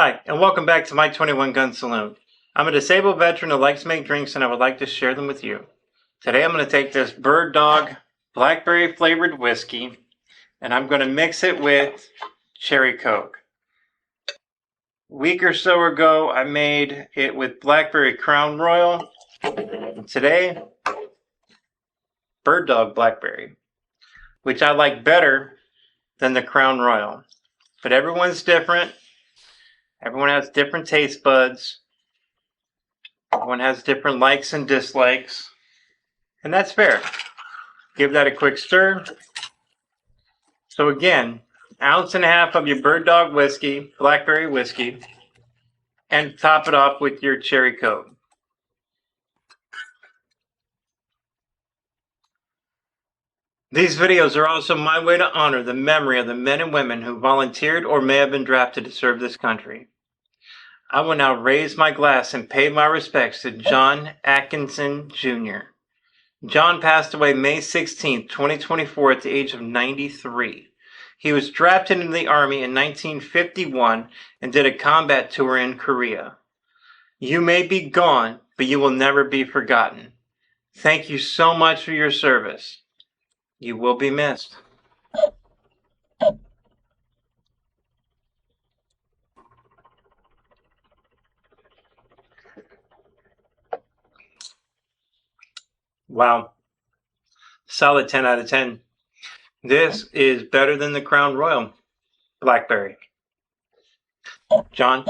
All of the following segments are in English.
Hi, and welcome back to my 21 Gun Saloon. I'm a disabled veteran who likes to make drinks, and I would like to share them with you. Today I'm going to take this Bird Dog Blackberry flavored whiskey, and I'm going to mix it with Cherry Coke. A week or so ago, I made it with Blackberry Crown Royal, and today, Bird Dog Blackberry, which I like better than the Crown Royal. But everyone's different. Everyone has different taste buds. Everyone has different likes and dislikes. And that's fair. Give that a quick stir. So again, 1.5 ounces of your Bird Dog whiskey, Blackberry whiskey, and top it off with your Cherry Coke. These videos are also my way to honor the memory of the men and women who volunteered or may have been drafted to serve this country. I will now raise my glass and pay my respects to John Atkinson, Jr. John passed away May 16, 2024 at the age of 93. He was drafted into the Army in 1951 and did a combat tour in Korea. You may be gone, but you will never be forgotten. Thank you so much for your service. You will be missed. Wow. Solid 10 out of 10. This is better than the Crown Royal Blackberry. John?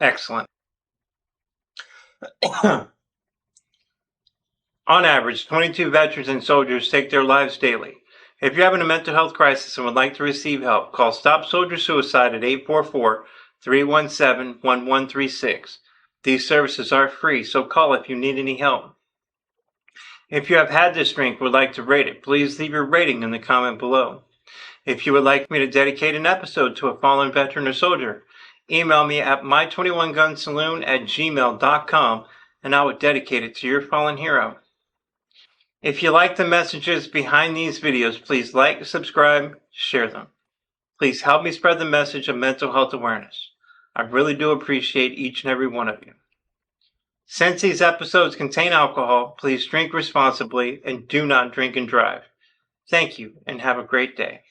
Excellent. On average, 22 veterans and soldiers take their lives daily. If you're having a mental health crisis and would like to receive help, call Stop Soldier Suicide at 844-317-1136. These services are free, so call if you need any help. If you have had this drink and would like to rate it, please leave your rating in the comment below. If you would like me to dedicate an episode to a fallen veteran or soldier, email me at my21gunsaloon@gmail.com and I will dedicate it to your fallen hero. If you like the messages behind these videos, please like, subscribe, share them. Please help me spread the message of mental health awareness. I really do appreciate each and every one of you. Since these episodes contain alcohol, please drink responsibly and do not drink and drive. Thank you and have a great day.